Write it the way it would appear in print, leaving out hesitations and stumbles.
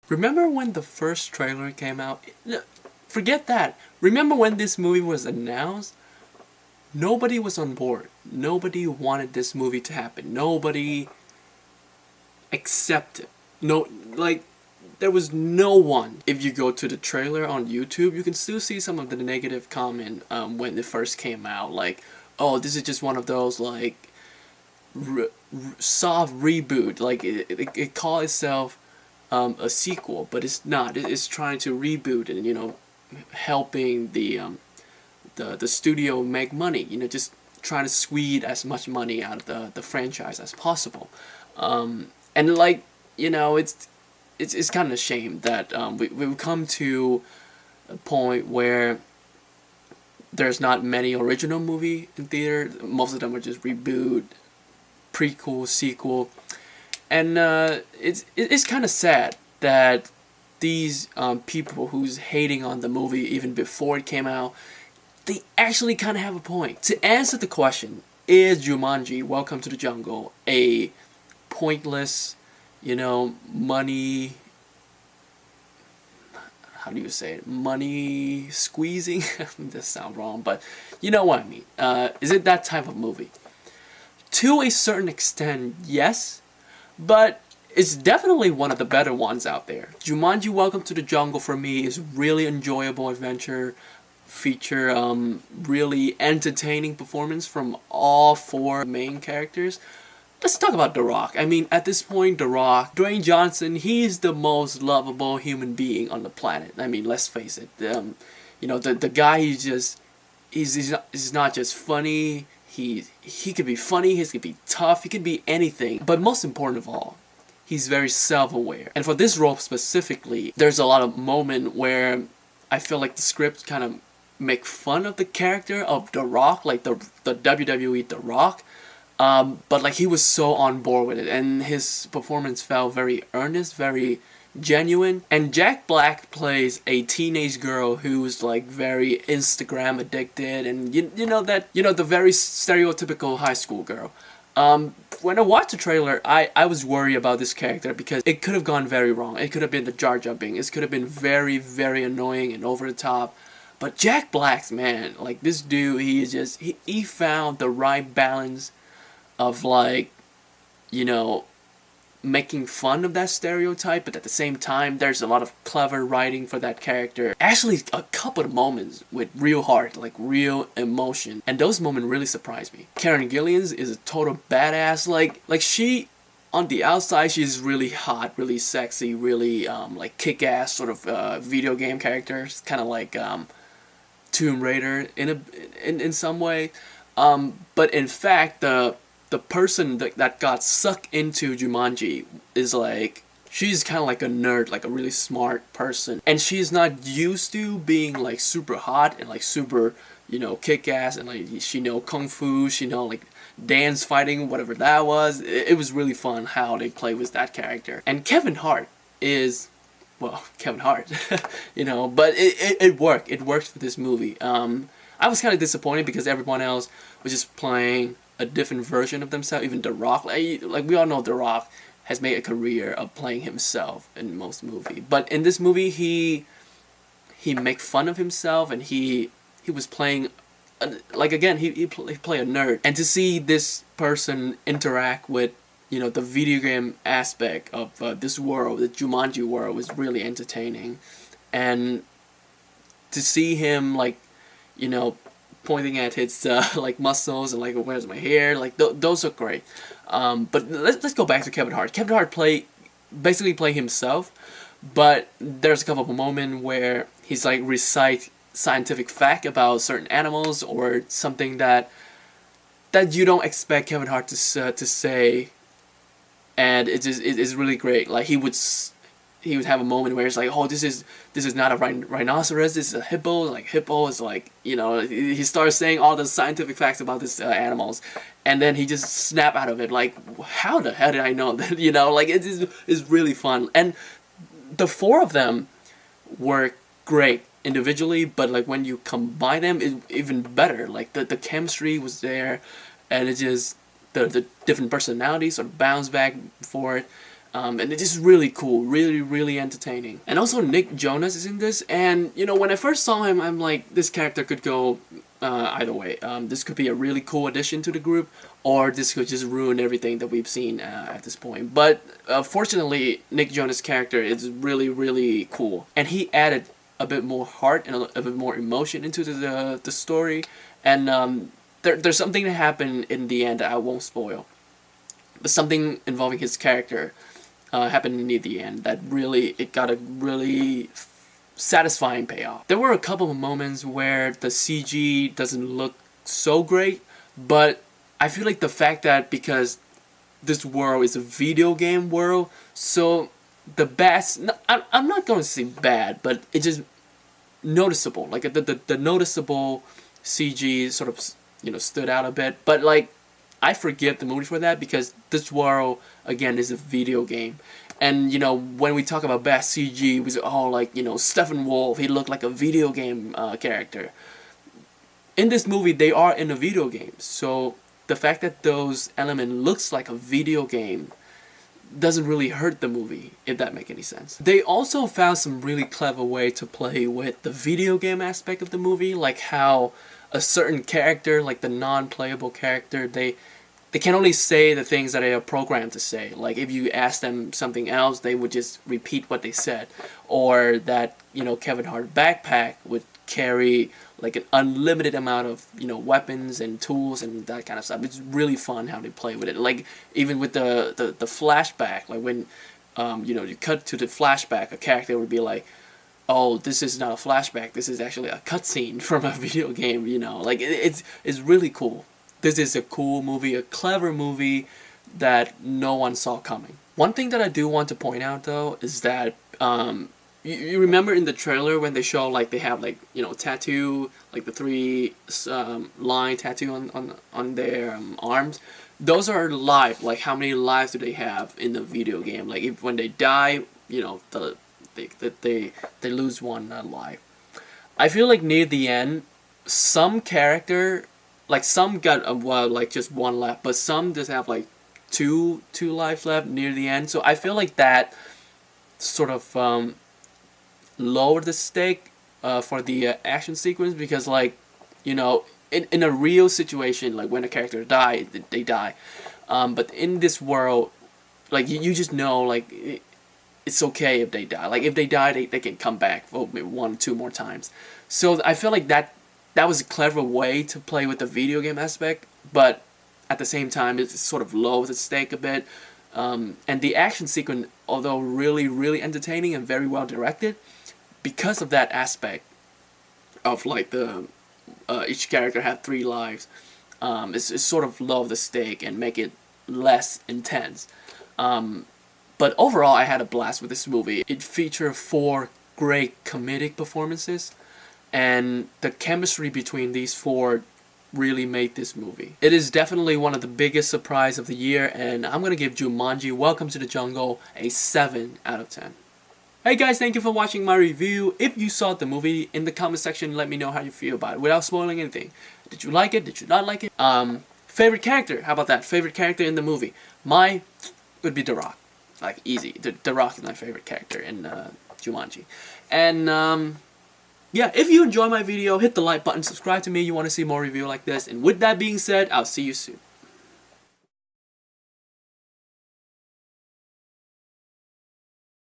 Remember when the first trailer came out? Forget that. Remember when this movie was announced? Nobody was on board. Nobody wanted this movie to happen. Nobody accepted. No, like, there was no one. If you go to the trailer on YouTube, you can still see some of the negative comment when it first came out. Like, oh, this is just one of those, like, soft reboot. Like, it called itself a sequel, but it's not. It's trying to reboot and, you know, helping the studio make money. You know, just trying to squeeze as much money out of the franchise as possible. And like, you know, it's kind of a shame that we've come to a point where there's not many original movie in theater. Most of them are just reboot, prequel, sequel, and it's kind of sad that these people who's hating on the movie even before it came out, they actually kind of have a point. To answer the question, is Jumanji: Welcome to the Jungle a pointless, you know, money, how do you say it, money squeezing? That sounds wrong, but you know what I mean. Is it that type of movie? To a certain extent, yes, but it's definitely one of the better ones out there. Jumanji: Welcome to the Jungle for me is really enjoyable adventure feature, really entertaining performance from all four main characters. Let's talk about The Rock. I mean, at this point, The Rock, Dwayne Johnson, he's the most lovable human being on the planet. I mean, let's face it. You know, the guy, he's not just funny. He could be funny, he could be tough, he could be anything. But most important of all, he's very self-aware. And for this role specifically, there's a lot of moment where I feel like the script kind of make fun of the character of The Rock, like the WWE The Rock. But like he was so on board with it, and his performance felt very earnest, very genuine. And Jack Black plays a teenage girl who's like very Instagram addicted, and you know the very stereotypical high school girl. When I watched the trailer, I was worried about this character because it could have gone very wrong. It could have been the jar jumping. It could have been very, very annoying and over the top. But Jack Black's, man, like this dude, he found the right balance of, like, you know, making fun of that stereotype, but at the same time there's a lot of clever writing for that character. Actually, a couple of moments with real heart, like real emotion, and those moments really surprised me. Karen Gillian is a total badass. Like she, on the outside, she's really hot, really sexy, really like kick-ass sort of video game character. It's kind of like Tomb Raider in some way, but in fact the person that got sucked into Jumanji is like, she's kind of like a nerd, like a really smart person, and she's not used to being like super hot and like super, you know, kick-ass, and like she know kung fu, she know like dance fighting, whatever that was. It was really fun how they play with that character. And Kevin Hart is, well, Kevin Hart, you know, but it worked. It worked for this movie. I was kind of disappointed because everyone else was just playing a different version of themselves. Even The Rock, like we all know, The Rock has made a career of playing himself in most movies. But in this movie, he make fun of himself, and he was playing, like, again, he play a nerd. And to see this person interact with, you know, the video game aspect of this world, the Jumanji world, was really entertaining. And to see him, like, you know, pointing at his like muscles and like, where's my hair, like those are great. But let's go back to Kevin Hart. Kevin Hart basically play himself, but there's a couple of moments where he's like recite scientific fact about certain animals or something that you don't expect Kevin Hart to say, and it's really great. Like he would have a moment where it's like, oh, this is not a rhinoceros, this is a hippo. Like hippo is like, you know, he starts saying all the scientific facts about this animals, and then he just snap out of it like, how the hell did I know that? You know, like it's really fun. And the four of them were great individually, but like when you combine them, it's even better. Like the chemistry was there, and it just the different personalities sort of bounce back for it. And it's just really cool, really entertaining. And also Nick Jonas is in this, and you know, when I first saw him, I'm like, this character could go either way. This could be a really cool addition to the group, or this could just ruin everything that we've seen at this point. But fortunately, Nick Jonas' character is really cool, and he added a bit more heart and a bit more emotion into the story. And there's something that happened in the end that I won't spoil, but something involving his character happened near the end that it got a really satisfying payoff. There were a couple of moments where the CG doesn't look so great, but I feel like the fact that because this world is a video game world, so the best, I'm not going to say bad, but it's just noticeable. Like the noticeable CG sort of, you know, stood out a bit. But like, I forgive the movie for that because this world again is a video game. And you know, when we talk about best CG, we say, oh, like, you know, Steppenwolf, he looked like a video game character. In this movie, they are in a video game, so the fact that those elements looks like a video game doesn't really hurt the movie, if that makes any sense. They also found some really clever way to play with the video game aspect of the movie, like how a certain character, like the non-playable character, they can only say the things that they are programmed to say. Like if you ask them something else, they would just repeat what they said. Or that, you know, Kevin Hart backpack would carry like an unlimited amount of, you know, weapons and tools and that kind of stuff. It's really fun how they play with it. Like even with the flashback, like when you know, you cut to the flashback, a character would be like, oh, this is not a flashback, this is actually a cutscene from a video game, you know. Like it's really cool. This is a cool movie, a clever movie that no one saw coming. One thing that I do want to point out though is that you remember in the trailer when they show, like, they have, like, you know, tattoo, like the 3 line tattoo on their arms. Those are live. Like, how many lives do they have in the video game? Like, if when they die, you know, they lose one life. I feel like near the end, some character, like some got well, like just 1 left, but some just have like two lives left near the end. So I feel like that sort of lower the stake for the action sequence, because, like, you know, in a real situation, like when a character dies, they die, but in this world, like, you just know, like, it's okay if they die. Like if they die, they can come back for maybe 1 or 2 more times. So I feel like that was a clever way to play with the video game aspect, but at the same time it sort of lowers the stake a bit. And the action sequence, although really entertaining and very well directed, because of that aspect of, like, the each character had 3 lives, it's sort of lower the stake and make it less intense. But overall, I had a blast with this movie. It featured 4 great comedic performances, and the chemistry between these 4 really made this movie. It is definitely one of the biggest surprise of the year, and I'm gonna give Jumanji Welcome to the Jungle a 7 out of 10. Hey guys, thank you for watching my review. If you saw the movie, in the comment section, let me know how you feel about it without spoiling anything. Did you like it? Did you not like it? Favorite character? How about that? Favorite character in the movie? Mine would be The Rock. Like, easy. The Rock is my favorite character in Jumanji. And yeah, if you enjoy my video, hit the like button, subscribe to me. You want to see more review like this. And with that being said, I'll see you soon.